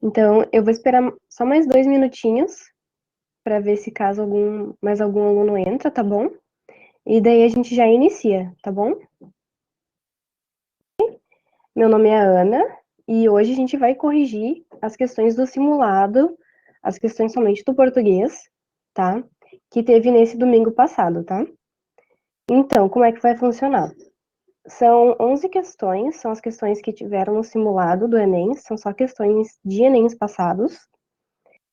Então, eu vou esperar só mais 2 minutinhos para ver se caso mais algum aluno entra, tá bom? E daí a gente já inicia, tá bom? Meu nome é Ana e hoje a gente vai corrigir as questões do simulado, as questões somente do português, tá? Que teve nesse domingo passado, tá? Então, como é que vai funcionar? São 11 questões, são as questões que tiveram no simulado do Enem, são só questões de Enems passados.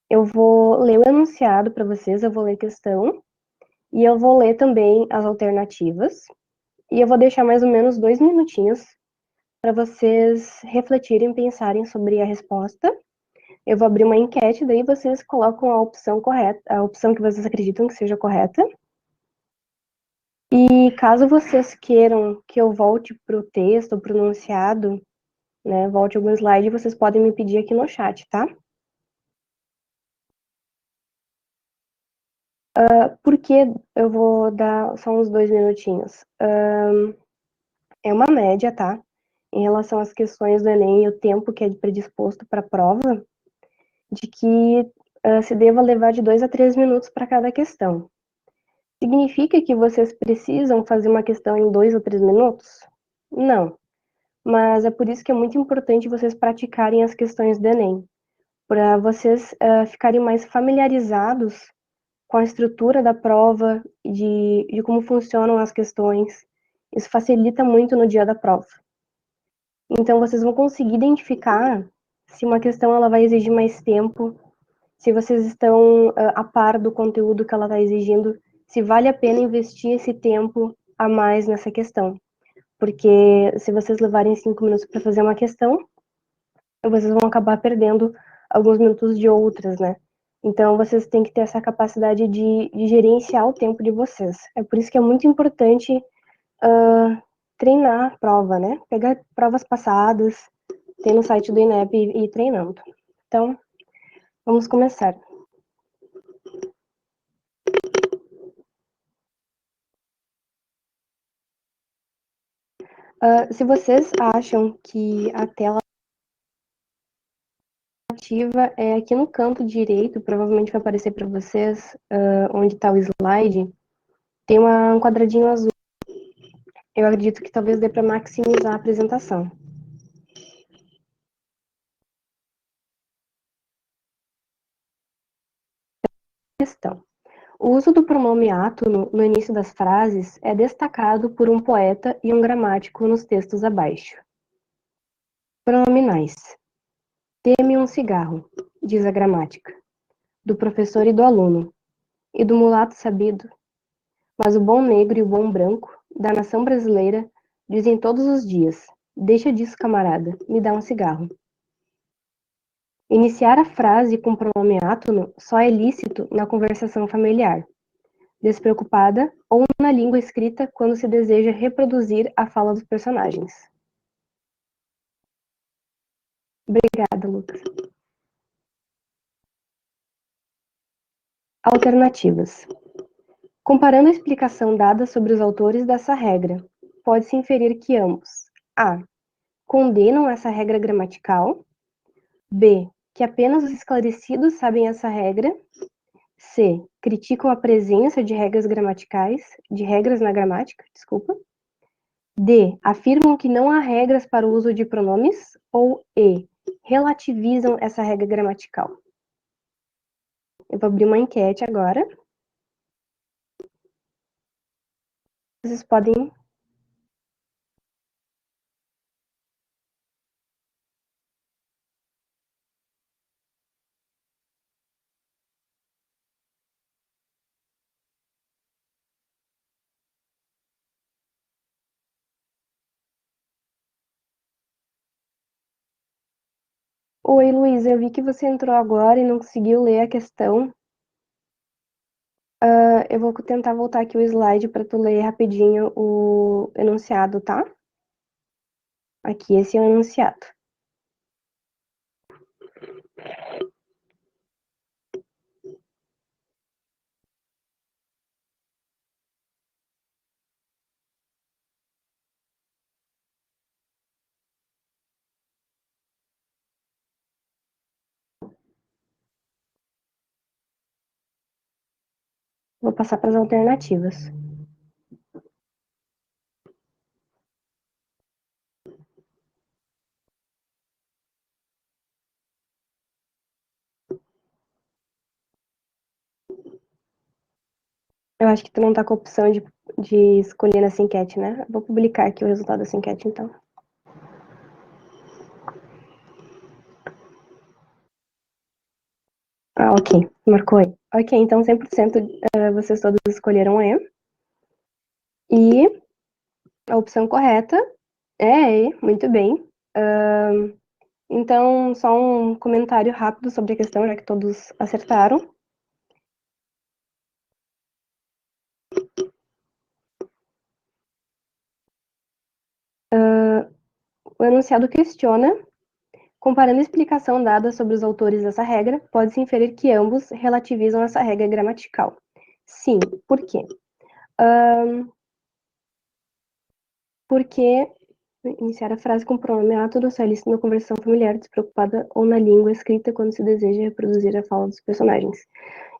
Eu vou ler o enunciado para vocês, eu vou ler a questão, e eu vou ler também as alternativas, e eu vou deixar mais ou menos 2 minutinhos para vocês refletirem, pensarem sobre a resposta. Eu vou abrir uma enquete, daí vocês colocam a opção correta, a opção que vocês acreditam que seja correta. E caso vocês queiram que eu volte para o texto, para o enunciado, né, volte algum slide, vocês podem me pedir aqui no chat, tá? Por que eu vou dar só uns 2 minutinhos? É uma média, tá? Em relação às questões do Enem e o tempo que é predisposto para a prova, de que se deva levar de 2 a 3 minutos para cada questão. Significa que vocês precisam fazer uma questão em 2 ou 3 minutos? Não. Mas é por isso que é muito importante vocês praticarem as questões do Enem, para vocês ficarem mais familiarizados com a estrutura da prova, de como funcionam as questões. Isso facilita muito no dia da prova. Então, vocês vão conseguir identificar se uma questão ela vai exigir mais tempo, se vocês estão a par do conteúdo que ela está exigindo, se vale a pena investir esse tempo a mais nessa questão. Porque se vocês levarem 5 minutos para fazer uma questão, vocês vão acabar perdendo alguns minutos de outras, né? Então, vocês têm que ter essa capacidade de gerenciar o tempo de vocês. É por isso que é muito importante treinar a prova, né? Pegar provas passadas, ter no site do INEP e ir treinando. Então, vamos começar. Se vocês acham que a tela ativa é aqui no canto direito, provavelmente vai aparecer para vocês onde está o slide, tem um quadradinho azul. Eu acredito que talvez dê para maximizar a apresentação. Questão. O uso do pronome átono no início das frases é destacado por um poeta e um gramático nos textos abaixo. Pronominais. Dê-me um cigarro, diz a gramática, do professor e do aluno, e do mulato sabido. Mas o bom negro e o bom branco, da nação brasileira, dizem todos os dias: deixa disso, camarada, me dá um cigarro. Iniciar a frase com pronome átono só é lícito na conversação familiar, despreocupada ou na língua escrita quando se deseja reproduzir a fala dos personagens. Obrigada, Lucas. Alternativas. Comparando a explicação dada sobre os autores dessa regra, pode-se inferir que ambos a. Condenam essa regra gramatical, b. Que apenas os esclarecidos sabem essa regra, c. Criticam a presença de regras na gramática, desculpa, d. Afirmam que não há regras para o uso de pronomes, ou e. Relativizam essa regra gramatical. Eu vou abrir uma enquete agora. Vocês podem. Oi, Luísa, eu vi que você entrou agora e não conseguiu ler a questão. Eu vou tentar voltar aqui o slide para tu ler rapidinho o enunciado, tá? Aqui, esse é o enunciado. Vou passar para as alternativas. Eu acho que tu não tá com a opção de escolher nessa enquete, né? Vou publicar aqui o resultado dessa enquete, então. Ah, ok. Marcou aí. Ok, então 100% vocês todos escolheram E. E a opção correta é E, muito bem. Então, só um comentário rápido sobre a questão, já que todos acertaram. O enunciado questiona: comparando a explicação dada sobre os autores dessa regra, pode-se inferir que ambos relativizam essa regra gramatical. Sim, por quê? Porque iniciar a frase com pronome ato do socialista na conversação familiar, despreocupada ou na língua escrita quando se deseja reproduzir a fala dos personagens.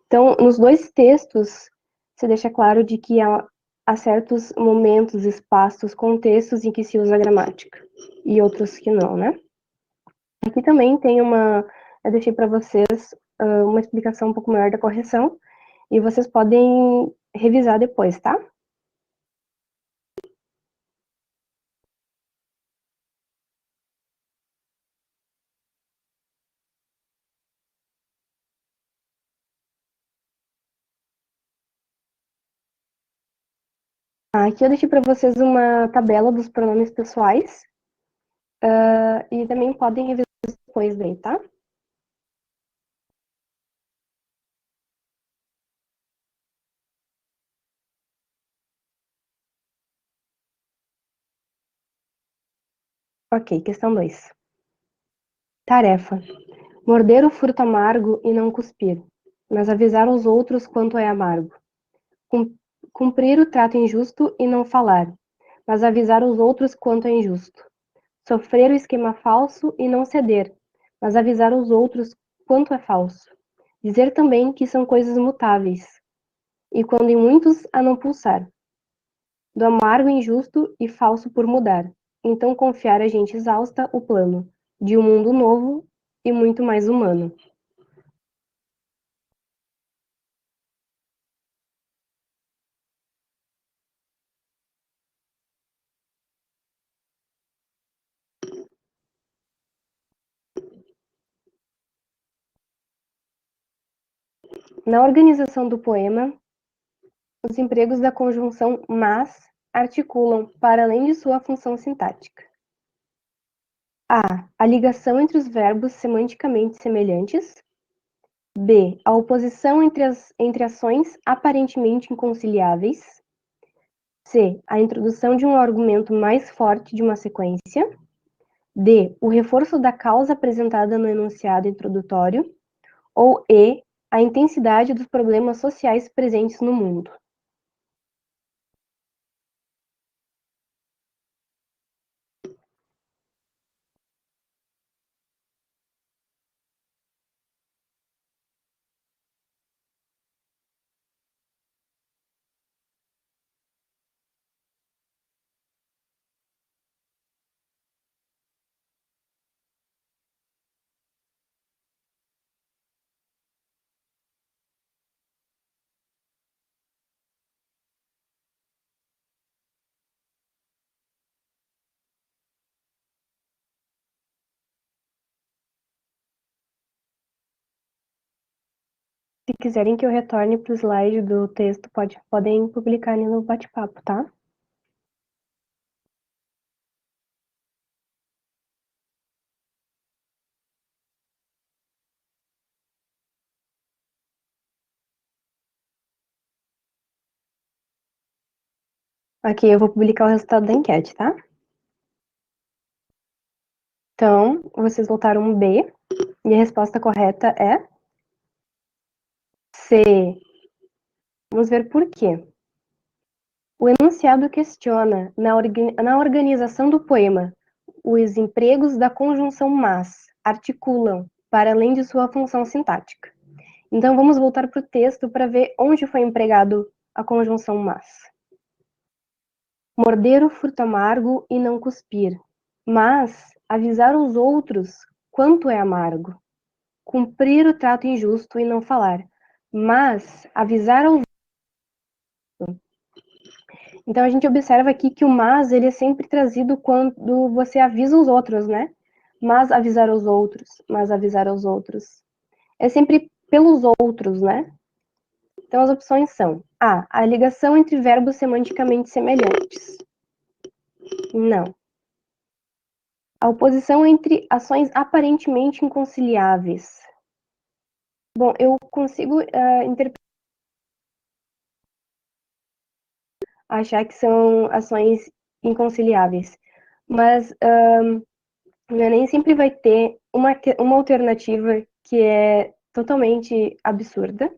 Então, nos dois textos, se deixa claro de que há certos momentos, espaços, contextos em que se usa a gramática e outros que não, né? Aqui também tem eu deixei para vocês uma explicação um pouco maior da correção e vocês podem revisar depois, tá? Aqui eu deixei para vocês uma tabela dos pronomes pessoais e também podem revisar depois daí, tá? Ok, questão 2. Tarefa: morder o fruto amargo e não cuspir, mas avisar os outros quanto é amargo. Cumprir o trato injusto e não falar, mas avisar os outros quanto é injusto. Sofrer o esquema falso e não ceder, mas avisar os outros quanto é falso. Dizer também que são coisas mutáveis, e quando em muitos a não pulsar. Do amargo injusto e falso por mudar. Então confiar a gente exausta o plano de um mundo novo e muito mais humano. Na organização do poema, os empregos da conjunção mas articulam para além de sua função sintática. A ligação entre os verbos semanticamente semelhantes. B. A oposição entre ações aparentemente inconciliáveis. C. A introdução de um argumento mais forte de uma sequência. D. O reforço da causa apresentada no enunciado introdutório. Ou E. A intensidade dos problemas sociais presentes no mundo. Se quiserem que eu retorne para o slide do texto, podem publicar ali no bate-papo, tá? Aqui eu vou publicar o resultado da enquete, tá? Então, vocês votaram B, e a resposta correta é C. Vamos ver por quê. O enunciado questiona, na organização do poema, os empregos da conjunção mas articulam para além de sua função sintática. Então, vamos voltar para o texto para ver onde foi empregado a conjunção mas. Morder o fruto amargo e não cuspir, mas avisar os outros quanto é amargo. Cumprir o trato injusto e não falar, mas avisar aos. Então a gente observa aqui que o mas ele é sempre trazido quando você avisa os outros, né? Mas avisar aos outros, mas avisar aos outros. É sempre pelos outros, né? Então as opções são A ligação entre verbos semanticamente semelhantes. Não. A oposição entre ações aparentemente inconciliáveis. Bom, eu consigo achar que são ações inconciliáveis, mas nem sempre vai ter uma alternativa que é totalmente absurda,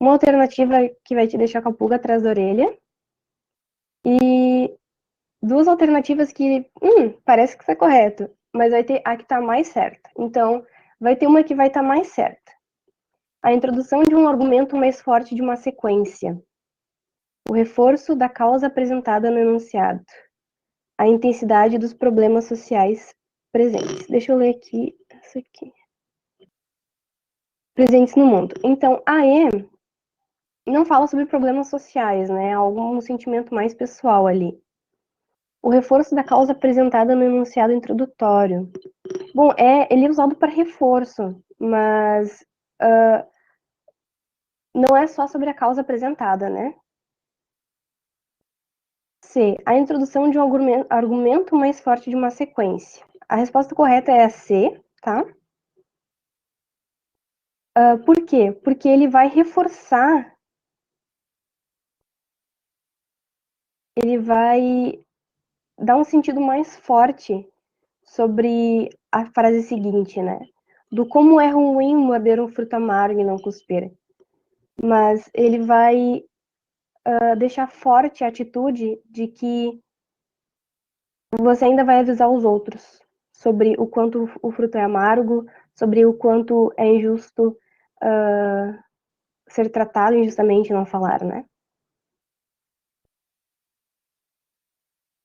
uma alternativa que vai te deixar com a pulga atrás da orelha, e duas alternativas que, parece que está correto, mas vai ter a que está mais certa. Então, vai ter uma que vai estar mais certa. A introdução de um argumento mais forte de uma sequência. O reforço da causa apresentada no enunciado. A intensidade dos problemas sociais presentes. Deixa eu ler aqui, essa aqui. Presentes no mundo. Então, a E não fala sobre problemas sociais, né? Algum sentimento mais pessoal ali. O reforço da causa apresentada no enunciado introdutório. Bom, ele é usado para reforço, mas não é só sobre a causa apresentada, né? C. A introdução de um argumento mais forte de uma sequência. A resposta correta é a C, tá? Por quê? Porque ele vai reforçar, ele vai dar um sentido mais forte sobre a frase seguinte, né? Do como é ruim morder um fruto amargo e não cuspir. Mas ele vai deixar forte a atitude de que você ainda vai avisar os outros sobre o quanto o fruto é amargo, sobre o quanto é injusto ser tratado injustamente e não falar, né?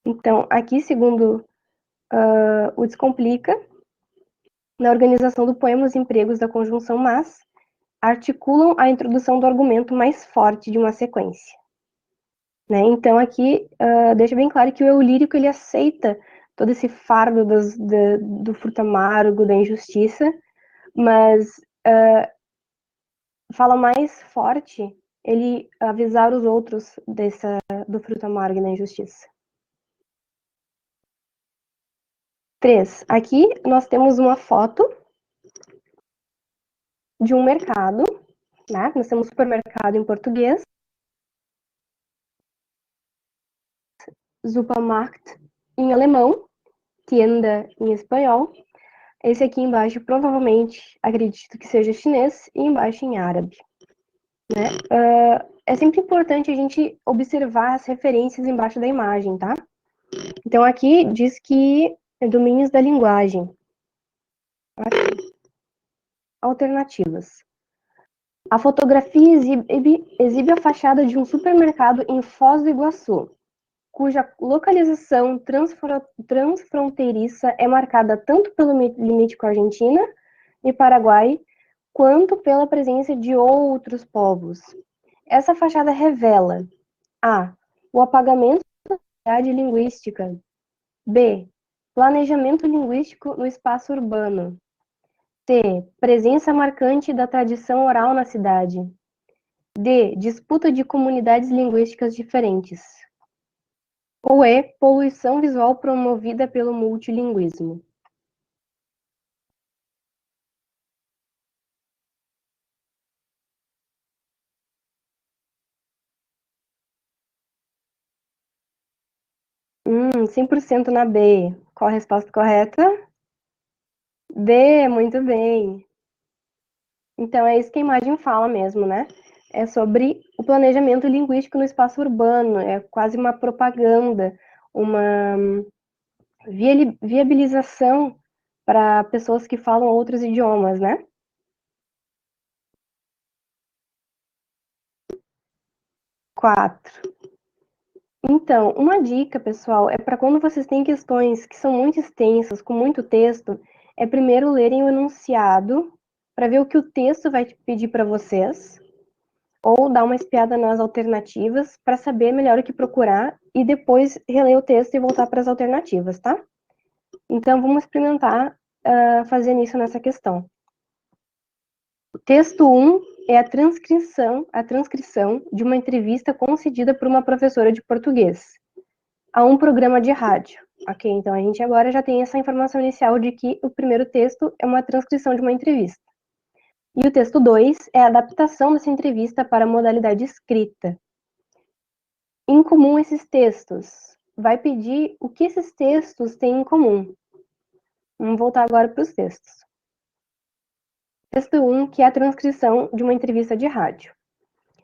Então, aqui, segundo o Descomplica, na organização do poema Os Empregos da Conjunção Mas, articulam a introdução do argumento mais forte de uma sequência. Né? Então, aqui, deixa bem claro que o eu lírico, ele aceita todo esse fardo do fruto amargo, da injustiça, mas fala mais forte ele avisar os outros do fruto amargo e da injustiça. 3. Aqui nós temos uma foto de um mercado, né? Nós temos supermercado em português, Supermarkt em alemão, tienda em espanhol. Esse aqui embaixo provavelmente acredito que seja chinês e embaixo em árabe. Né? É sempre importante a gente observar as referências embaixo da imagem, tá? Então aqui diz que é domínios da linguagem. Alternativas. A fotografia exibe a fachada de um supermercado em Foz do Iguaçu, cuja localização transfronteiriça é marcada tanto pelo limite com a Argentina e Paraguai, quanto pela presença de outros povos. Essa fachada revela A. O apagamento da identidade linguística. B. Planejamento linguístico no espaço urbano. C. Presença marcante da tradição oral na cidade. D. Disputa de comunidades linguísticas diferentes. Ou E. Poluição visual promovida pelo multilinguismo. Hum, 100% na B. Qual a resposta correta? B, muito bem. Então, é isso que a imagem fala mesmo, né? É sobre o planejamento linguístico no espaço urbano, é quase uma propaganda, uma viabilização para pessoas que falam outros idiomas, né? 4. Então, uma dica, pessoal, é para quando vocês têm questões que são muito extensas, com muito texto, é primeiro lerem o enunciado, para ver o que o texto vai pedir para vocês, ou dar uma espiada nas alternativas, para saber melhor o que procurar, e depois reler o texto e voltar para as alternativas, tá? Então, vamos experimentar fazendo isso nessa questão. O texto 1 é a transcrição de uma entrevista concedida por uma professora de português a um programa de rádio. Ok, então a gente agora já tem essa informação inicial de que o primeiro texto é uma transcrição de uma entrevista. E o texto 2 é a adaptação dessa entrevista para a modalidade escrita. Em comum esses textos. Vai pedir o que esses textos têm em comum. Vamos voltar agora para os textos. Texto 1, que é a transcrição de uma entrevista de rádio.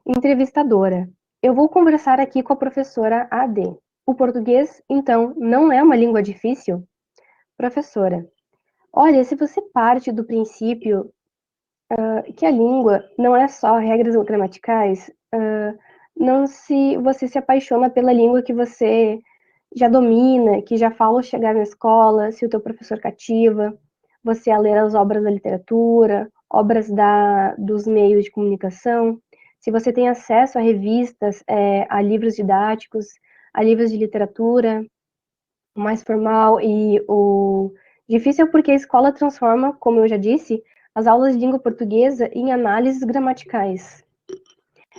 Entrevistadora. Eu vou conversar aqui com a professora AD. O português, então, não é uma língua difícil? Professora. Olha, se você parte do princípio que a língua não é só regras gramaticais, não se você se apaixona pela língua que você já domina, que já fala ao chegar na escola, se o teu professor cativa, você a ler as obras da literatura, obras dos meios de comunicação, se você tem acesso a revistas, a livros didáticos, a livros de literatura, o mais formal e o difícil porque a escola transforma, como eu já disse, as aulas de língua portuguesa em análises gramaticais.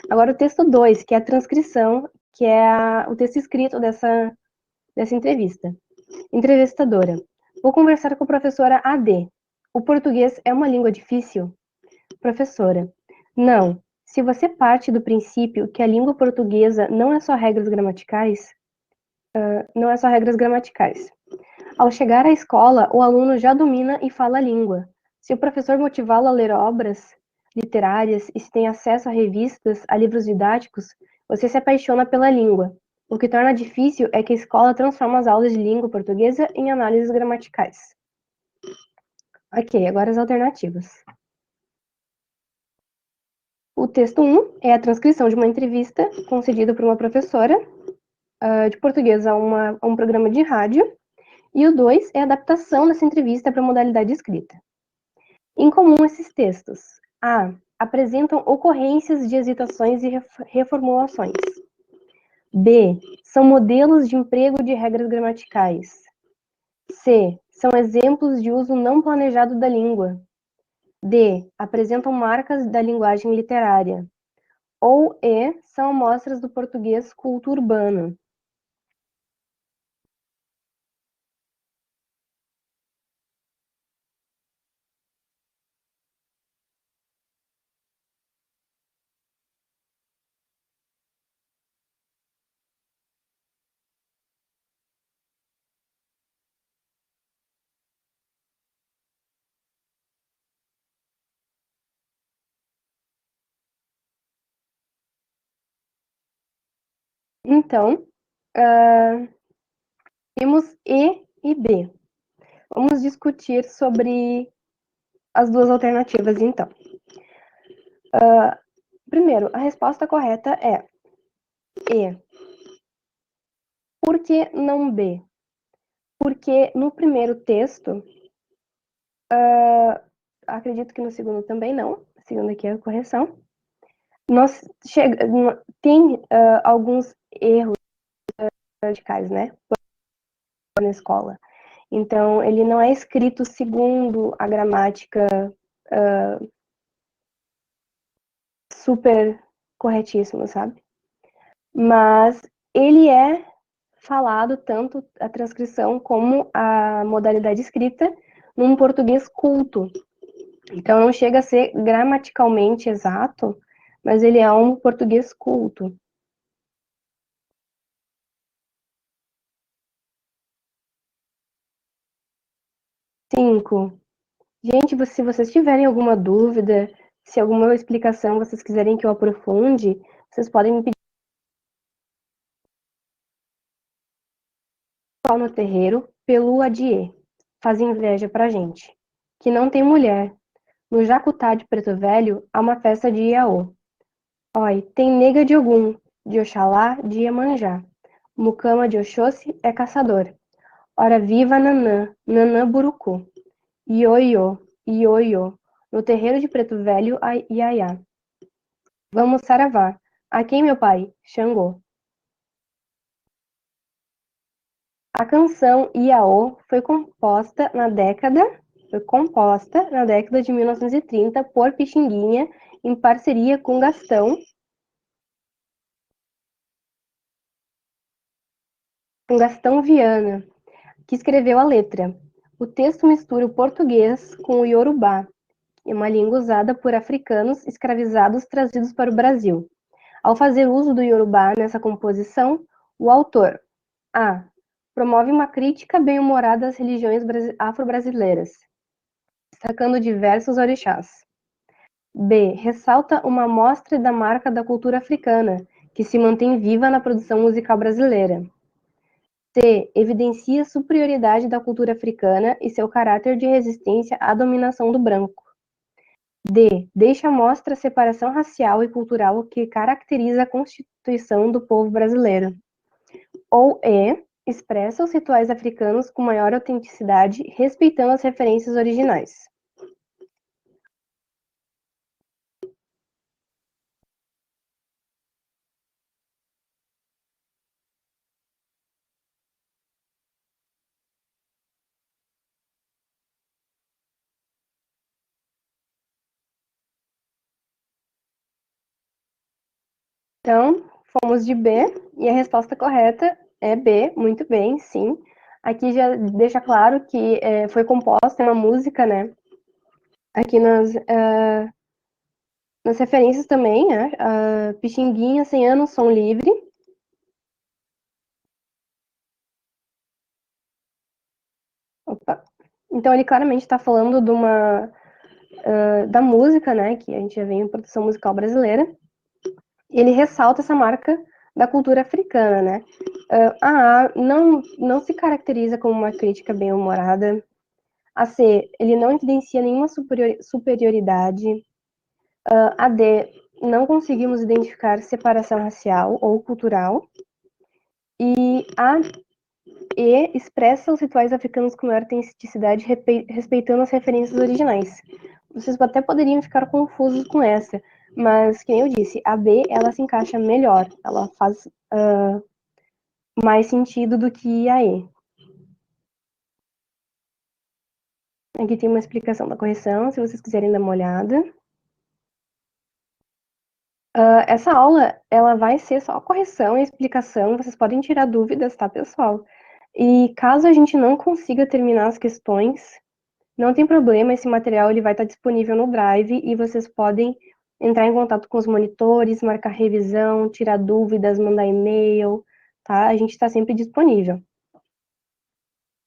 Agora o texto 2, que é a transcrição, que é o texto escrito dessa entrevista. Entrevistadora. Vou conversar com a professora AD. O português é uma língua difícil? Professora. Não. Se você parte do princípio que a língua portuguesa não é só regras gramaticais, Ao chegar à escola, o aluno já domina e fala a língua. Se o professor motivá-lo a ler obras literárias e se tem acesso a revistas, a livros didáticos, você se apaixona pela língua. O que torna difícil é que a escola transforma as aulas de língua portuguesa em análises gramaticais. Ok, agora as alternativas. O texto 1 é a transcrição de uma entrevista concedida por uma professora de português a um programa de rádio. E o 2 é a adaptação dessa entrevista para a modalidade escrita. Em comum esses textos. A. Apresentam ocorrências de hesitações e reformulações. B. São modelos de emprego de regras gramaticais. C. São exemplos de uso não planejado da língua. D. Apresentam marcas da linguagem literária. Ou E. São amostras do português culto urbano. Então, temos E e B. Vamos discutir sobre as duas alternativas, então. Primeiro, a resposta correta é E. Por que não B? Porque no primeiro texto, acredito que no segundo também não, segundo aqui é a correção, tem alguns erros radicais, né, na escola. Então, ele não é escrito segundo a gramática super corretíssima, sabe? Mas ele é falado tanto a transcrição como a modalidade escrita num português culto. Então não chega a ser gramaticalmente exato, mas ele é um português culto. 5. Gente, se vocês tiverem alguma dúvida, se alguma explicação vocês quiserem que eu aprofunde, vocês podem me pedir no terreiro pelo Adier. Faz inveja pra gente. Que não tem mulher. No Jacutá de Preto Velho há uma festa de Iaô. Oi, tem nega de Ogum. de Oxalá, de Iemanjá. Mucama de Oxóssi é caçador. Ora viva Nanã, Nanã Burucu. Ioiô, ioiô. No terreiro de Preto Velho, iaiá. Vamos saravá. A quem, meu pai? Xangô. A canção Iaô foi composta na década de 1930 por Pixinguinha em parceria com Gastão Viana, que escreveu a letra. O texto mistura o português com o iorubá, uma língua usada por africanos escravizados trazidos para o Brasil. Ao fazer uso do iorubá nessa composição, o autor a. Promove uma crítica bem-humorada às religiões afro-brasileiras, destacando diversos orixás. B. Ressalta uma amostra da marca da cultura africana, que se mantém viva na produção musical brasileira. C. Evidencia a superioridade da cultura africana e seu caráter de resistência à dominação do branco. D. Deixa à mostra a separação racial e cultural que caracteriza a constituição do povo brasileiro. Ou E. Expressa os rituais africanos com maior autenticidade, respeitando as referências originais. Então, fomos de B, e a resposta correta é B, muito bem, sim. Aqui já deixa claro que foi composta uma música, né? Aqui nas referências também, né? Pixinguinha, 100 anos, som livre. Opa. Então, ele claramente está falando da música, né? Que a gente já vem em produção musical brasileira. Ele ressalta essa marca da cultura africana, né? A A não se caracteriza como uma crítica bem-humorada. A C, ele não evidencia nenhuma superioridade. A D, não conseguimos identificar separação racial ou cultural. E a E expressa os rituais africanos com maior autenticidade, respeitando as referências originais. Vocês até poderiam ficar confusos com essa, mas, como eu disse, a B, ela se encaixa melhor, ela faz mais sentido do que a E. Aqui tem uma explicação da correção, se vocês quiserem dar uma olhada. Essa aula, ela vai ser só correção e explicação, vocês podem tirar dúvidas, tá, pessoal? E caso a gente não consiga terminar as questões, não tem problema, esse material ele vai estar disponível no Drive e vocês podem entrar em contato com os monitores, marcar revisão, tirar dúvidas, mandar e-mail, tá? A gente está sempre disponível.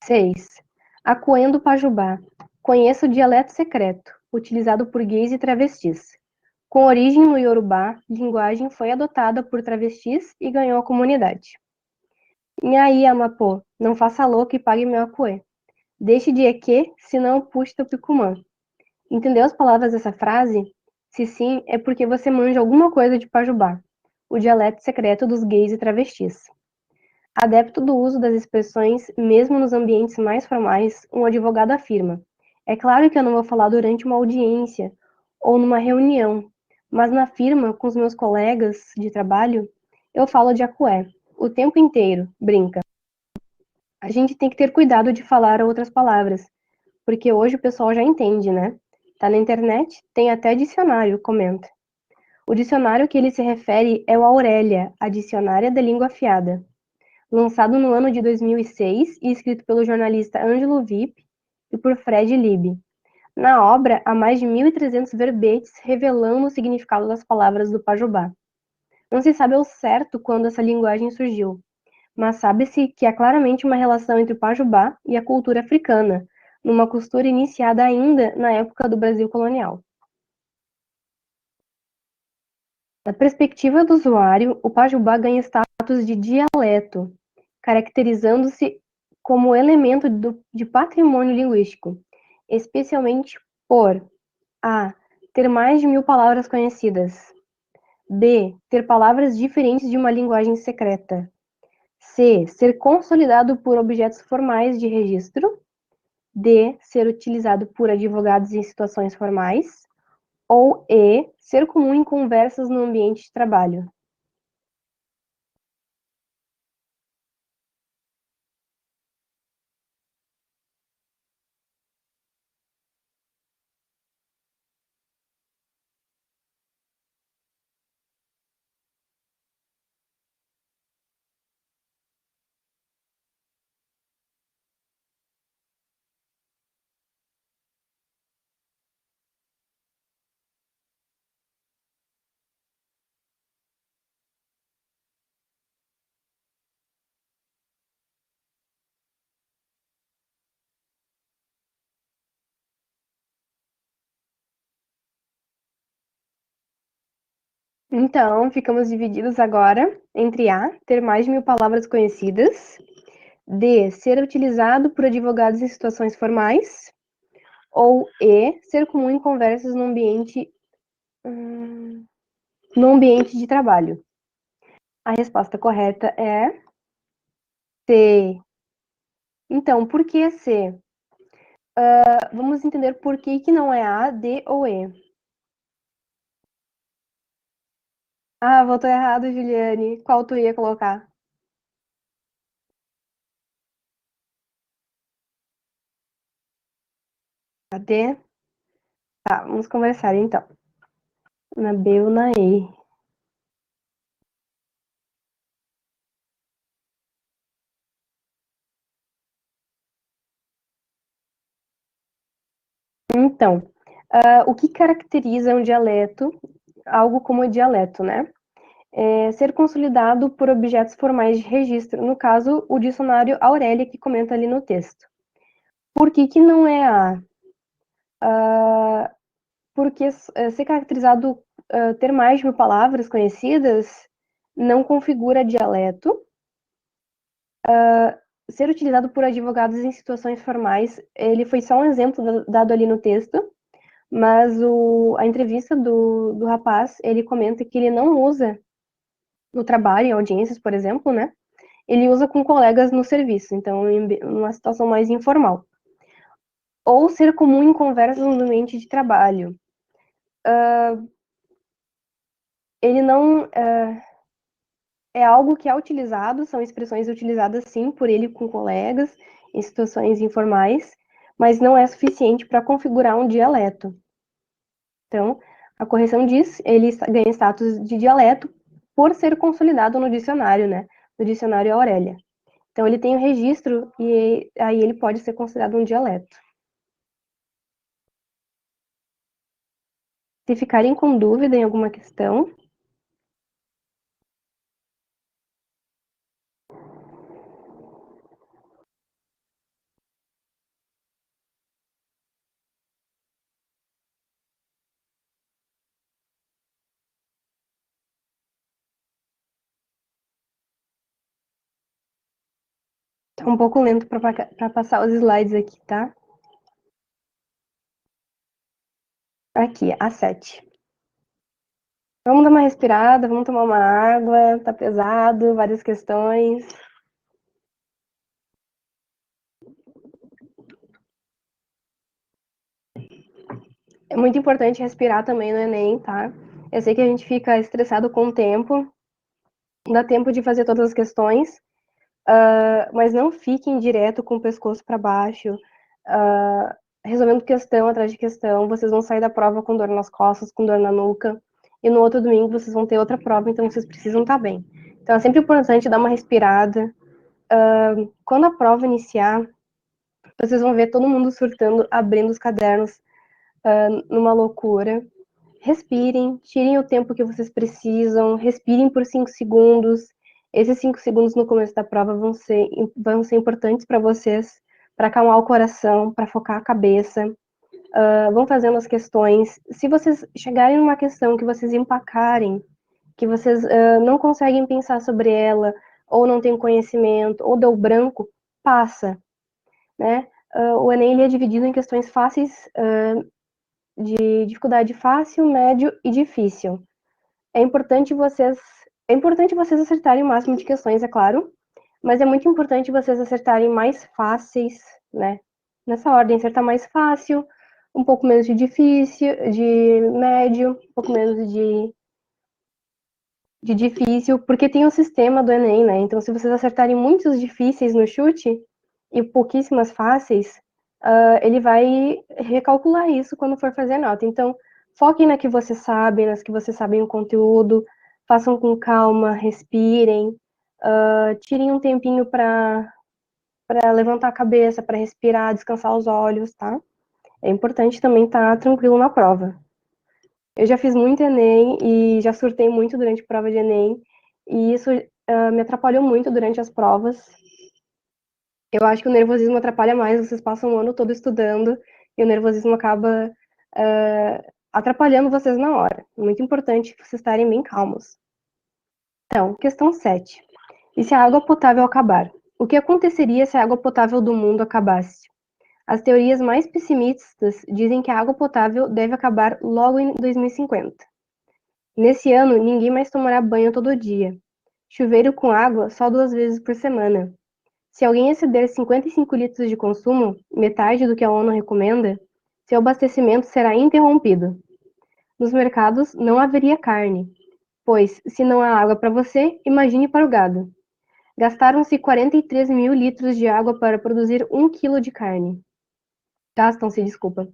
6. Acuendo Pajubá. Conheça o dialeto secreto, utilizado por gays e travestis. Com origem no Iorubá, linguagem foi adotada por travestis e ganhou a comunidade. Nhaí, Amapô, não faça louco e pague meu acuê. Deixe de eque, senão puxe teu picumã. Entendeu as palavras dessa frase? Se sim, é porque você manja alguma coisa de Pajubá, o dialeto secreto dos gays e travestis. Adepto do uso das expressões, mesmo nos ambientes mais formais, um advogado afirma: é claro que eu não vou falar durante uma audiência ou numa reunião, mas na firma, com os meus colegas de trabalho, eu falo de acué, o tempo inteiro, brinca. A gente tem que ter cuidado de falar outras palavras, porque hoje o pessoal já entende, né? Tá na internet, tem até dicionário, comenta. O dicionário que ele se refere é o Aurélia, a Dicionária da Língua Afiada, lançado no ano de 2006 e escrito pelo jornalista Ângelo Vip e por Fred Lieb. Na obra, há mais de 1.300 verbetes revelando o significado das palavras do Pajubá. Não se sabe ao certo quando essa linguagem surgiu, mas sabe-se que há claramente uma relação entre o Pajubá e a cultura africana, numa costura iniciada ainda na época do Brasil colonial. Da perspectiva do usuário, o Pajubá ganha status de dialeto, caracterizando-se como elemento de patrimônio linguístico, especialmente por a. ter mais de 1.000 palavras conhecidas, D. Ter palavras diferentes de uma linguagem secreta. C. Ser consolidado por objetos formais de registro. D. Ser utilizado por advogados em situações formais. Ou E. Ser comum em conversas no ambiente de trabalho. Então, ficamos divididos agora entre A. Ter mais de 1.000 palavras conhecidas. D. Ser utilizado por advogados em situações formais. Ou E. Ser comum em conversas no ambiente de trabalho. A resposta correta é C. Então, por que C? Vamos entender por que não é A, D ou E. Ah, votou errado, Juliane. Qual tu ia colocar? A D? Tá, vamos conversar então. Na B ou na E? Então, o que caracteriza um dialeto, algo como dialeto, né? É ser consolidado por objetos formais de registro, no caso, o dicionário Aurélia, que comenta ali no texto. Por que não é A? Porque ser caracterizado, ter mais de 1.000 palavras conhecidas, não configura dialeto. Ser utilizado por advogados em situações formais, ele foi só um exemplo dado ali no texto, mas a entrevista do rapaz, ele comenta que ele não usa no trabalho, em audiências, por exemplo, né? Ele usa com colegas no serviço, então em uma situação mais informal. Ou ser comum em conversas no ambiente de trabalho. Ele não é algo que é utilizado, são expressões utilizadas sim por ele com colegas em situações informais, mas não é suficiente para configurar um dialeto. Então, a correção diz, ele ganha status de dialeto por ser consolidado no dicionário, né? No dicionário Aurélia. Então, ele tem o registro e aí ele pode ser considerado um dialeto. Se ficarem com dúvida em alguma questão, tá um pouco lento para passar os slides aqui, tá? Aqui, a 7. Vamos dar uma respirada, vamos tomar uma água, tá pesado, várias questões. É muito importante respirar também no Enem, tá? Eu sei que a gente fica estressado com o tempo, dá tempo de fazer todas as questões, mas não fiquem direto com o pescoço para baixo, resolvendo questão atrás de questão. Vocês vão sair da prova com dor nas costas, com dor na nuca, e no outro domingo vocês vão ter outra prova, então vocês precisam estar bem. Então é sempre importante dar uma respirada. Quando a prova iniciar, vocês vão ver todo mundo surtando, abrindo os cadernos numa loucura. Respirem, tirem o tempo que vocês precisam, respirem por 5 segundos. Esses 5 segundos no começo da prova vão ser importantes para vocês, para acalmar o coração, para focar a cabeça. Vão fazendo as questões. Se vocês chegarem numa questão que vocês empacarem, que vocês não conseguem pensar sobre ela, ou não têm conhecimento, ou deu branco, passa, né? O Enem ele é dividido em questões fáceis, de dificuldade fácil, médio e difícil. É importante vocês, é importante vocês acertarem o máximo de questões, é claro, mas é muito importante vocês acertarem mais fáceis, né? Nessa ordem, acertar mais fácil, um pouco menos de difícil, de médio, um pouco menos de difícil, porque tem o sistema do Enem, né? Então, se vocês acertarem muitos difíceis no chute e pouquíssimas fáceis, ele vai recalcular isso quando for fazer a nota. Então, foquem na que vocês sabem, nas que vocês sabem o conteúdo, façam com calma, respirem, tirem um tempinho para levantar a cabeça, para respirar, descansar os olhos, tá? É importante também estar tranquilo na prova. Eu já fiz muito Enem e já surtei muito durante a prova de Enem, e isso me atrapalhou muito durante as provas. Eu acho que o nervosismo atrapalha mais, vocês passam o ano todo estudando e o nervosismo acaba atrapalhando vocês na hora. É muito importante vocês estarem bem calmos. Então, questão 7. E se a água potável acabar? O que aconteceria se a água potável do mundo acabasse? As teorias mais pessimistas dizem que a água potável deve acabar logo em 2050. Nesse ano, ninguém mais tomará banho todo dia. Chuveiro com água só 2 vezes por semana. Se alguém exceder 55 litros de consumo, metade do que a ONU recomenda, seu abastecimento será interrompido. Nos mercados não haveria carne, pois, se não há água para você, imagine para o gado. Gastaram-se 43 mil litros de água para produzir 1 quilo de carne. Gastam-se, desculpa.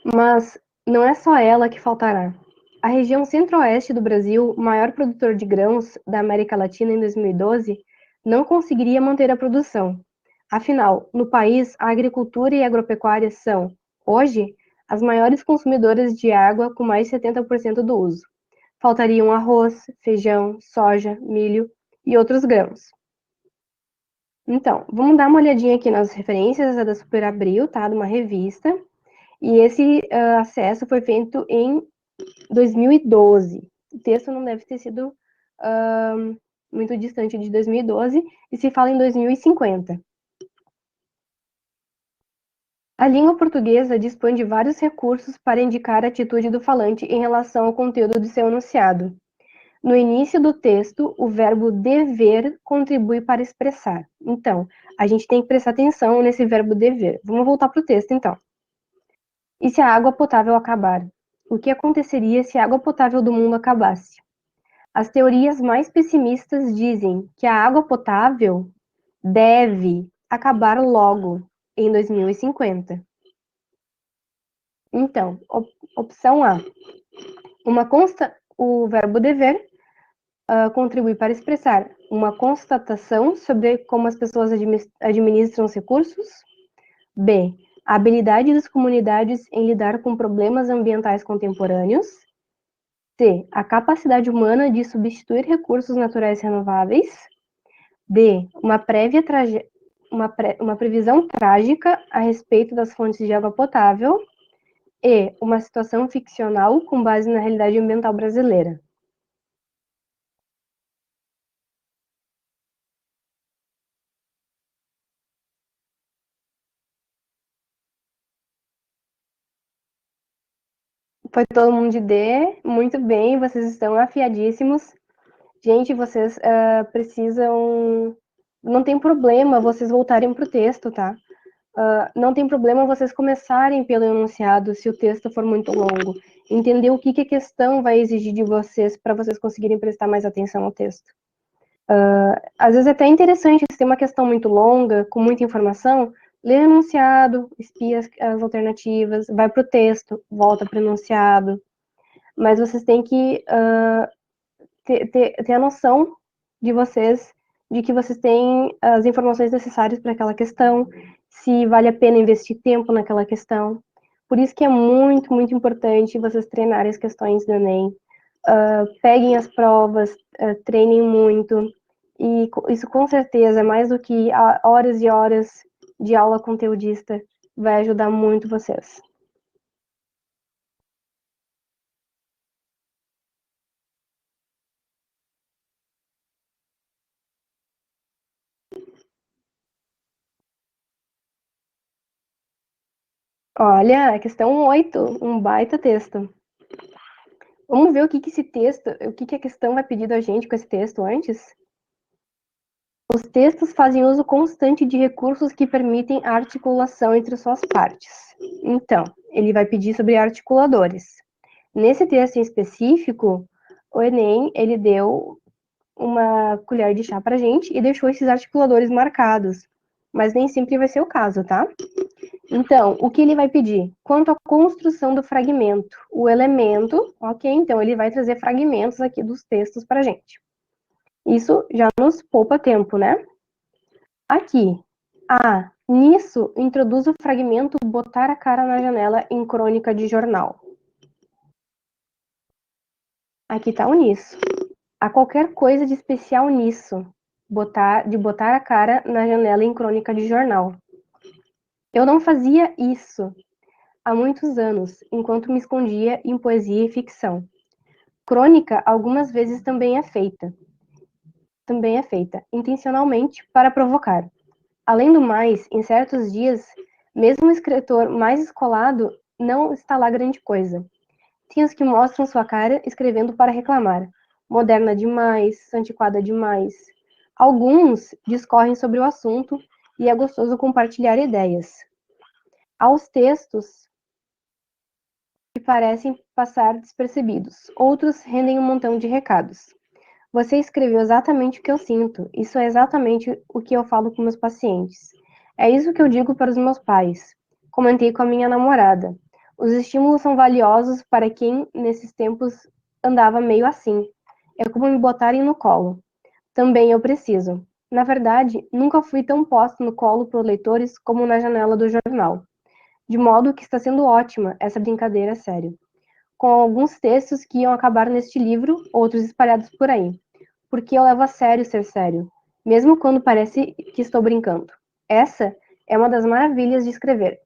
Mas não é só ela que faltará. A região centro-oeste do Brasil, maior produtor de grãos da América Latina em 2012, não conseguiria manter a produção. Afinal, no país, a agricultura e a agropecuária são, hoje, as maiores consumidoras de água, com mais de 70% do uso. Faltariam arroz, feijão, soja, milho e outros grãos. Então, vamos dar uma olhadinha aqui nas referências da Super Abril, tá? De uma revista. E esse acesso foi feito em 2012. O texto não deve ter sido muito distante de 2012 e se fala em 2050. A língua portuguesa dispõe de vários recursos para indicar a atitude do falante em relação ao conteúdo de seu enunciado. No início do texto, o verbo dever contribui para expressar. Então, a gente tem que prestar atenção nesse verbo dever. Vamos voltar para o texto, então. E se a água potável acabar? O que aconteceria se a água potável do mundo acabasse? As teorias mais pessimistas dizem que a água potável deve acabar logo, em 2050. Então, opção A. O verbo dever contribui para expressar uma constatação sobre como as pessoas administram os recursos. B. A habilidade das comunidades em lidar com problemas ambientais contemporâneos. C. A capacidade humana de substituir recursos naturais renováveis. D. Uma previsão trágica a respeito das fontes de água potável. E. Uma situação ficcional com base na realidade ambiental brasileira. Foi todo mundo de D. Muito bem, vocês estão afiadíssimos. Gente, vocês precisam. Não tem problema vocês voltarem para o texto, tá? Não tem problema vocês começarem pelo enunciado se o texto for muito longo. Entender o que a questão vai exigir de vocês para vocês conseguirem prestar mais atenção ao texto. Às vezes é até interessante, se tem uma questão muito longa, com muita informação, lê o enunciado, espia as alternativas, vai para o texto, volta para o enunciado. Mas vocês têm que ter a noção de vocês, de que vocês têm as informações necessárias para aquela questão, se vale a pena investir tempo naquela questão. Por isso que é muito, muito importante vocês treinarem as questões do Enem. Peguem as provas, treinem muito, e isso com certeza, mais do que horas e horas de aula conteudista, vai ajudar muito vocês. Olha, a questão 8, um baita texto. Vamos ver o que esse texto, o que a questão vai pedir da gente com esse texto antes? Os textos fazem uso constante de recursos que permitem a articulação entre suas partes. Então, ele vai pedir sobre articuladores. Nesse texto em específico, o Enem, ele deu uma colher de chá pra gente e deixou esses articuladores marcados. Mas nem sempre vai ser o caso, tá? Então, o que ele vai pedir? Quanto à construção do fragmento, o elemento, ok? Então, ele vai trazer fragmentos aqui dos textos pra gente. Isso já nos poupa tempo, né? Aqui, nisso, introduz o fragmento botar a cara na janela em crônica de jornal. Aqui tá o nisso. Há qualquer coisa de especial nisso, de botar a cara na janela em crônica de jornal. Eu não fazia isso há muitos anos, enquanto me escondia em poesia e ficção. Crônica algumas vezes também é feita, intencionalmente para provocar. Além do mais, em certos dias, mesmo o escritor mais escolado não está lá grande coisa. Tem os que mostram sua cara escrevendo para reclamar. Moderna demais, antiquada demais. Alguns discorrem sobre o assunto e é gostoso compartilhar ideias. Há os textos que parecem passar despercebidos. Outros rendem um montão de recados. Você escreveu exatamente o que eu sinto. Isso é exatamente o que eu falo com meus pacientes. É isso que eu digo para os meus pais. Comentei com a minha namorada. Os estímulos são valiosos para quem, nesses tempos, andava meio assim. É como me botarem no colo. Também eu preciso. Na verdade, nunca fui tão posta no colo por leitores como na janela do jornal. De modo que está sendo ótima essa brincadeira sério. Com alguns textos que iam acabar neste livro, outros espalhados por aí porque eu levo a sério ser sério, mesmo quando parece que estou brincando. Essa é uma das maravilhas de escrever,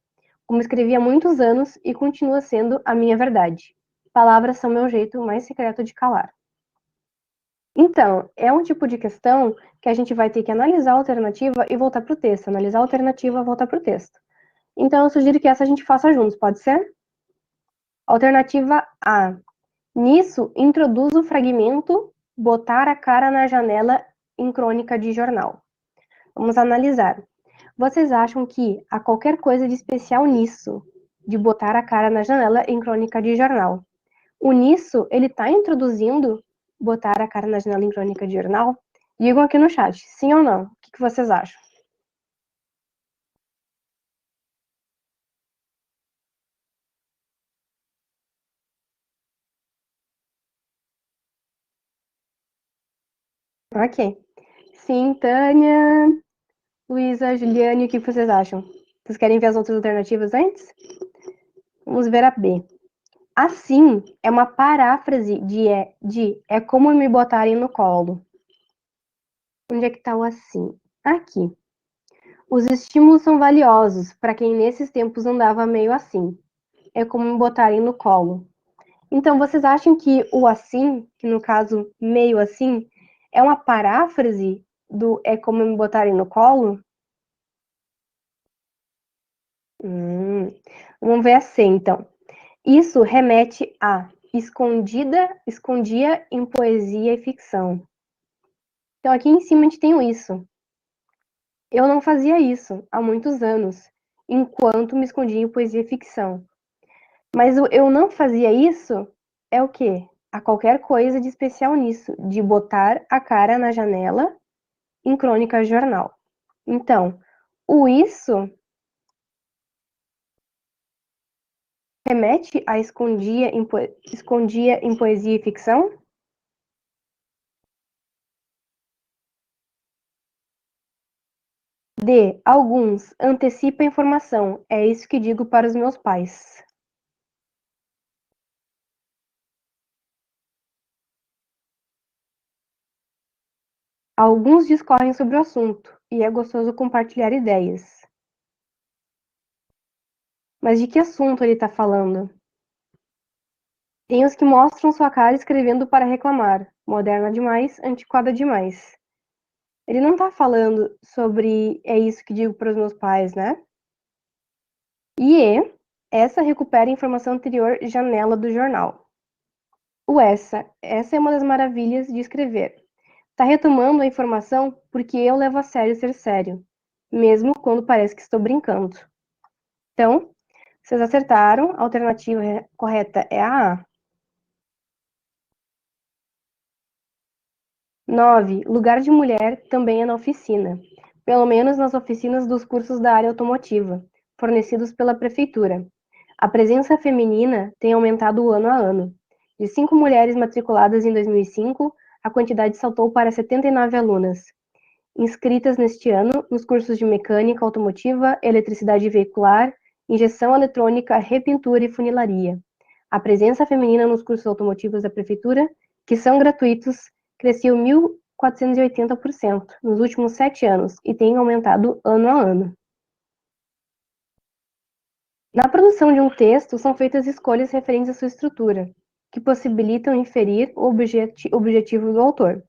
como escrevi há muitos anos e continua sendo a minha verdade. Palavras são meu jeito mais secreto de calar. Então, é um tipo de questão que a gente vai ter que analisar a alternativa e voltar para o texto, analisar a alternativa e voltar para o texto. Então, eu sugiro que essa a gente faça juntos, pode ser? Alternativa A. Nisso, introduz o fragmento botar a cara na janela em crônica de jornal. Vamos analisar. Vocês acham que há qualquer coisa de especial nisso, de botar a cara na janela em crônica de jornal? O nisso, ele está introduzindo botar a cara na janela em crônica de jornal? Digam aqui no chat, sim ou não? O que vocês acham? Ok. Sim, Tânia, Luísa, Juliane, o que vocês acham? Vocês querem ver as outras alternativas antes? Vamos ver a B. Assim é uma paráfrase de é como me botarem no colo. Onde é que tá o assim? Aqui. Os estímulos são valiosos para quem nesses tempos andava meio assim. É como me botarem no colo. Então, vocês acham que o assim, que no caso meio assim, é uma paráfrase do é como me botarem no colo? Vamos ver a C, então. Isso remete a escondia em poesia e ficção. Então, aqui em cima a gente tem o isso. Eu não fazia isso há muitos anos, enquanto me escondia em poesia e ficção. Mas o eu não fazia isso é o quê? Há qualquer coisa de especial nisso, de botar a cara na janela em crônica jornal. Então, o isso remete a escondia em poesia e ficção? D. Alguns. Antecipa a informação. É isso que digo para os meus pais. Alguns discorrem sobre o assunto, e é gostoso compartilhar ideias. Mas de que assunto ele está falando? Tem os que mostram sua cara escrevendo para reclamar. Moderna demais, antiquada demais. Ele não está falando sobre é isso que digo para os meus pais, né? E essa recupera a informação anterior janela do jornal. Essa é uma das maravilhas de escrever. Tá retomando a informação porque eu levo a sério ser sério, mesmo quando parece que estou brincando. Então, vocês acertaram, a alternativa correta é a A. 9. Lugar de mulher também é na oficina, pelo menos nas oficinas dos cursos da área automotiva, fornecidos pela prefeitura. A presença feminina tem aumentado ano a ano. De 5 mulheres matriculadas em 2005, a quantidade saltou para 79 alunas, inscritas neste ano nos cursos de mecânica automotiva, eletricidade veicular, injeção eletrônica, repintura e funilaria. A presença feminina nos cursos automotivos da prefeitura, que são gratuitos, cresceu 1.480% nos últimos 7 anos e tem aumentado ano a ano. Na produção de um texto, são feitas escolhas referentes à sua estrutura, que possibilitam inferir o objetivo do autor.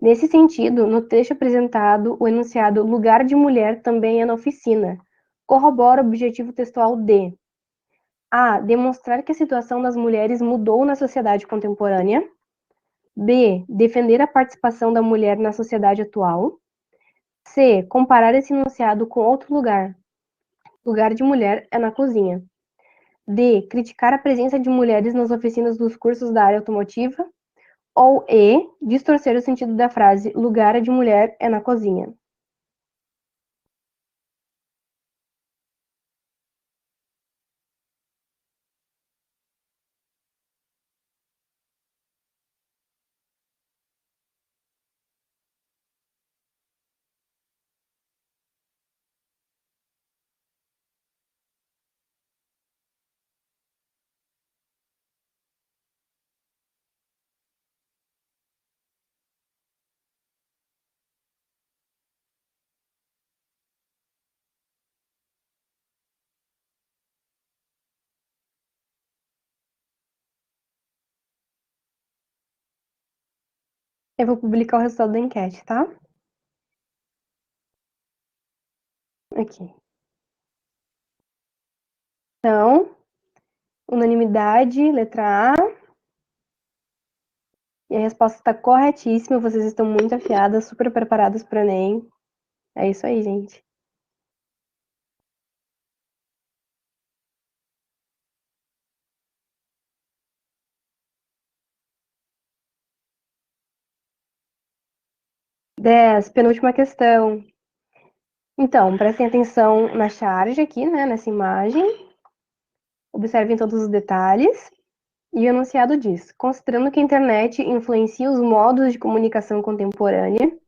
Nesse sentido, no trecho apresentado, o enunciado lugar de mulher também é na oficina corrobora o objetivo textual de A. Demonstrar que a situação das mulheres mudou na sociedade contemporânea. B. Defender a participação da mulher na sociedade atual. C. Comparar esse enunciado com outro lugar. Lugar de mulher é na cozinha. D. Criticar a presença de mulheres nas oficinas dos cursos da área automotiva. Ou E. Distorcer o sentido da frase lugar de mulher é na cozinha. Eu vou publicar o resultado da enquete, tá? Aqui. Então, unanimidade, letra A. E a resposta está corretíssima. Vocês estão muito afiadas, super preparadas para o Enem. É isso aí, gente. Penúltima questão. Então, prestem atenção na charge aqui, né, nessa imagem. Observem todos os detalhes. E o enunciado diz: considerando que a internet influencia os modos de comunicação contemporânea,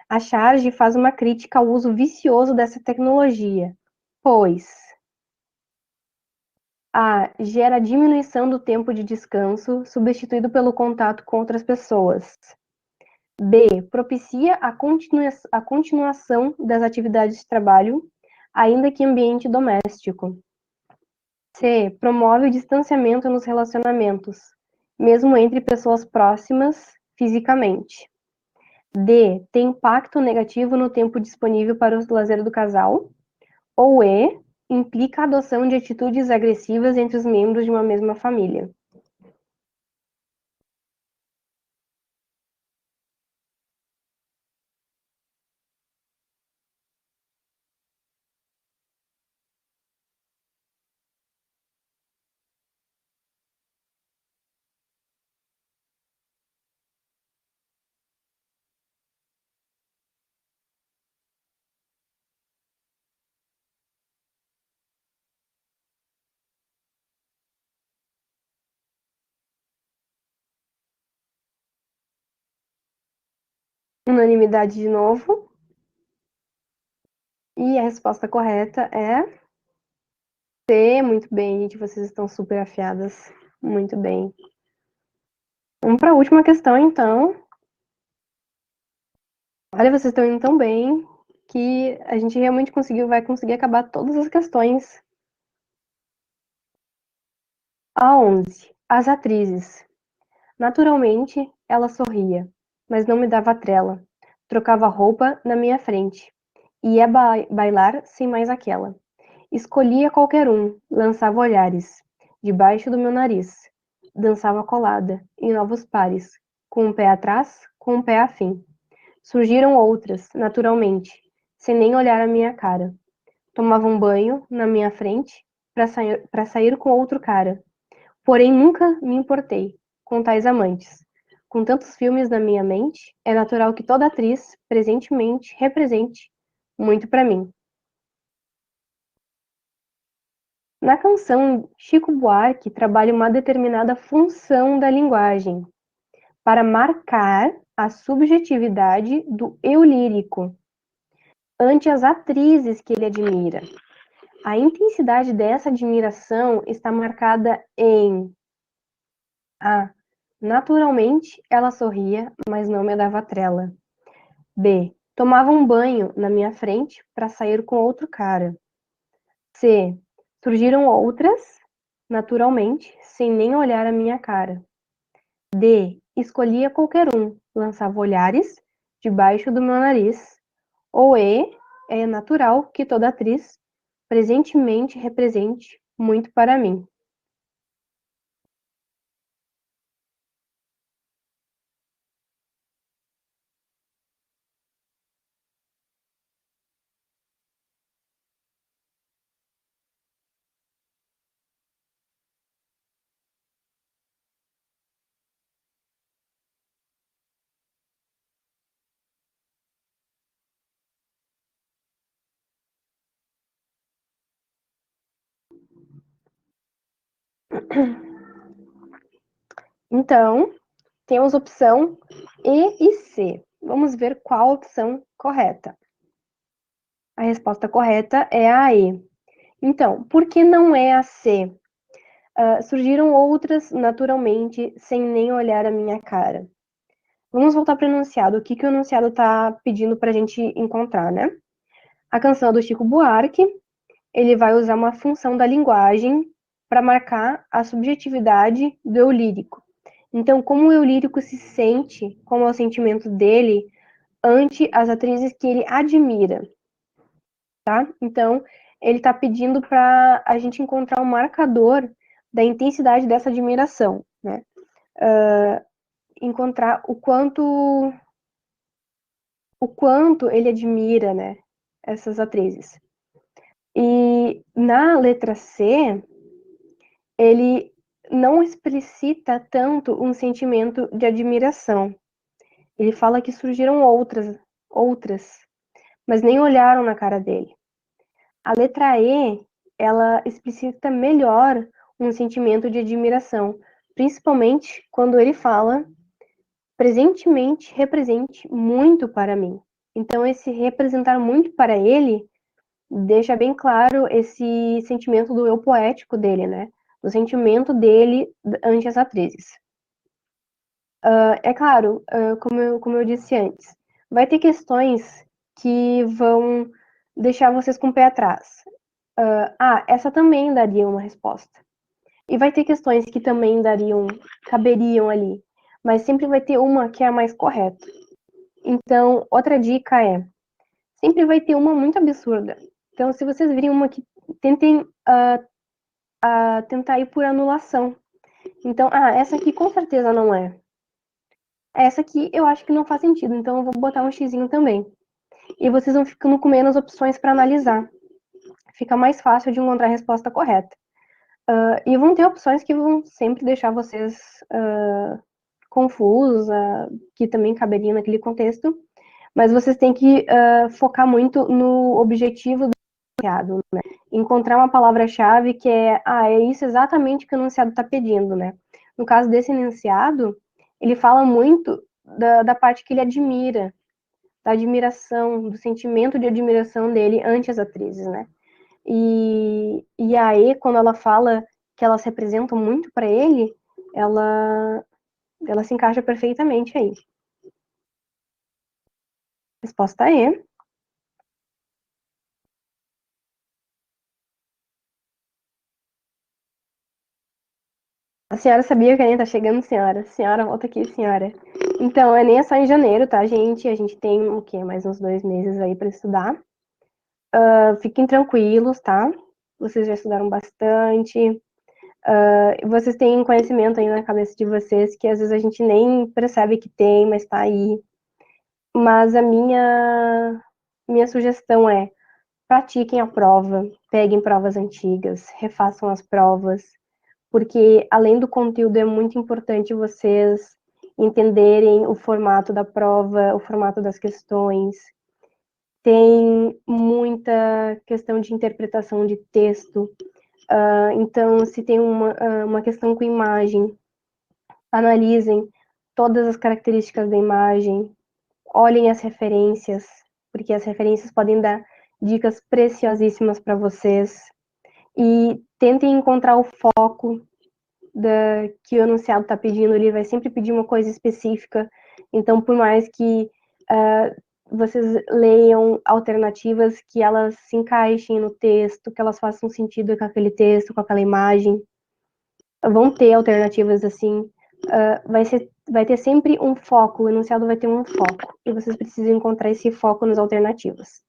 a charge faz uma crítica ao uso vicioso dessa tecnologia, pois A. Gera diminuição do tempo de descanso, substituído pelo contato com outras pessoas. B. Propicia a continuação das atividades de trabalho, ainda que em ambiente doméstico. C. Promove o distanciamento nos relacionamentos, mesmo entre pessoas próximas fisicamente. D. Tem impacto negativo no tempo disponível para o lazer do casal. Ou E. Implica a adoção de atitudes agressivas entre os membros de uma mesma família. Unanimidade de novo. E a resposta correta é C. Muito bem, gente. Vocês estão super afiadas. Muito bem. Vamos para a última questão, então. Olha, vocês estão indo tão bem que a gente realmente vai conseguir acabar todas as questões. A 11. As atrizes. Naturalmente, ela sorria, mas não me dava trela. Trocava roupa na minha frente. Ia bailar sem mais aquela. Escolhia qualquer um, lançava olhares, debaixo do meu nariz. dançava colada, em novos pares, com um pé atrás, com um pé afim. Surgiram outras, naturalmente, sem nem olhar a minha cara. Tomavam banho na minha frente para sair com outro cara. Porém, nunca me importei com tais amantes. Com tantos filmes na minha mente, é natural que toda atriz, presentemente, represente muito para mim. Na canção, Chico Buarque trabalha uma determinada função da linguagem para marcar a subjetividade do eu lírico ante as atrizes que ele admira. A intensidade dessa admiração está marcada em A. Naturalmente, ela sorria, mas não me dava trela. B. Tomava um banho na minha frente para sair com outro cara. C. Surgiram outras, naturalmente, sem nem olhar a minha cara. D. Escolhia qualquer um, lançava olhares debaixo do meu nariz. Ou E. É natural que toda atriz presentemente represente muito para mim. Então, temos opção E e C. Vamos ver qual a opção correta. A resposta correta é a E. Então, por que não é a C? Surgiram outras naturalmente, sem nem olhar a minha cara. Vamos voltar para o enunciado. O que o enunciado está pedindo para a gente encontrar, né? A canção é do Chico Buarque. Ele vai usar uma função da linguagem para marcar a subjetividade do eu lírico. Então, como o eu lírico se sente, como é o sentimento dele ante as atrizes que ele admira, tá? Então, ele está pedindo para a gente encontrar um marcador da intensidade dessa admiração, né? Encontrar o quanto ele admira, né, essas atrizes. E na letra C, ele não explicita tanto um sentimento de admiração. Ele fala que surgiram outras, mas nem olharam na cara dele. A letra E, ela explicita melhor um sentimento de admiração, principalmente quando ele fala presentemente represente muito para mim. Então, esse representar muito para ele deixa bem claro esse sentimento do eu poético dele, né? Do sentimento dele ante as atrizes. É claro, como eu disse antes, vai ter questões que vão deixar vocês com o pé atrás. Essa também daria uma resposta. E vai ter questões que também caberiam ali, mas sempre vai ter uma que é a mais correta. Então, outra dica é, sempre vai ter uma muito absurda. Então, se vocês virem uma que tentem tentar ir por anulação. Então, essa aqui com certeza não é. Essa aqui eu acho que não faz sentido, então eu vou botar um xizinho também. E vocês vão ficando com menos opções para analisar. Fica mais fácil de encontrar a resposta correta. E vão ter opções que vão sempre deixar vocês confusos, que também caberiam naquele contexto, mas vocês têm que focar muito no objetivo do enunciado, né? Encontrar uma palavra-chave que é isso exatamente que o enunciado está pedindo, né? No caso desse enunciado, ele fala muito da parte que ele admira, da admiração, do sentimento de admiração dele ante as atrizes, né? E aí, quando ela fala que elas representam muito para ele, ela se encaixa perfeitamente aí. Resposta E. A senhora sabia que a Enem tá chegando, senhora? Senhora, volta aqui, senhora. Então, o Enem é só em janeiro, tá, gente? A gente tem, o quê? Mais uns 2 meses aí para estudar. Fiquem tranquilos, tá? Vocês já estudaram bastante. Vocês têm conhecimento aí na cabeça de vocês que às vezes a gente nem percebe que tem, mas está aí. Mas a minha sugestão é: pratiquem a prova, peguem provas antigas, refaçam as provas, porque além do conteúdo é muito importante vocês entenderem o formato da prova, o formato das questões. Tem muita questão de interpretação de texto. Então, se tem uma questão com imagem, analisem todas as características da imagem, olhem as referências, porque as referências podem dar dicas preciosíssimas para vocês. E tentem encontrar o foco que o enunciado está pedindo. Ele vai sempre pedir uma coisa específica. Então, por mais que vocês leiam alternativas, que elas se encaixem no texto, que elas façam sentido com aquele texto, com aquela imagem. Vão ter alternativas assim. Vai ter sempre um foco, o enunciado vai ter um foco. E vocês precisam encontrar esse foco nas alternativas.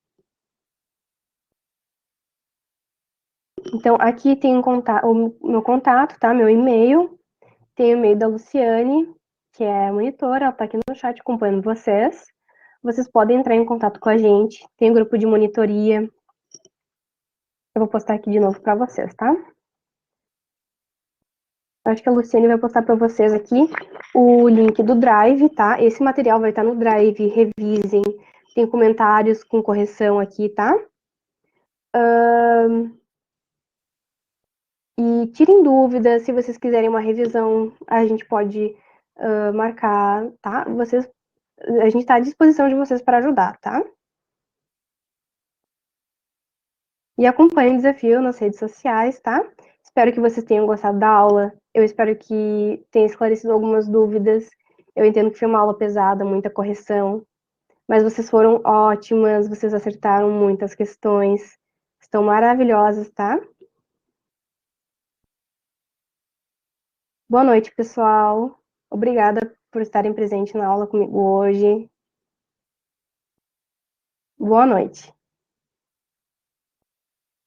Então, aqui tem o meu contato, tá? Meu e-mail. Tem o e-mail da Luciane, que é a monitora, ela tá aqui no chat acompanhando vocês. Vocês podem entrar em contato com a gente. Tem um grupo de monitoria. Eu vou postar aqui de novo para vocês, tá? Acho que a Luciane vai postar para vocês aqui o link do Drive, tá? Esse material vai estar no Drive, revisem. Tem comentários com correção aqui, tá? E tirem dúvidas, se vocês quiserem uma revisão, a gente pode marcar, tá? A gente está à disposição de vocês para ajudar, tá? E acompanhem o desafio nas redes sociais, tá? Espero que vocês tenham gostado da aula. Eu espero que tenha esclarecido algumas dúvidas. Eu entendo que foi uma aula pesada, muita correção, mas vocês foram ótimas, vocês acertaram muitas questões. Estão maravilhosas, tá? Boa noite, pessoal. Obrigada por estarem presentes na aula comigo hoje. Boa noite.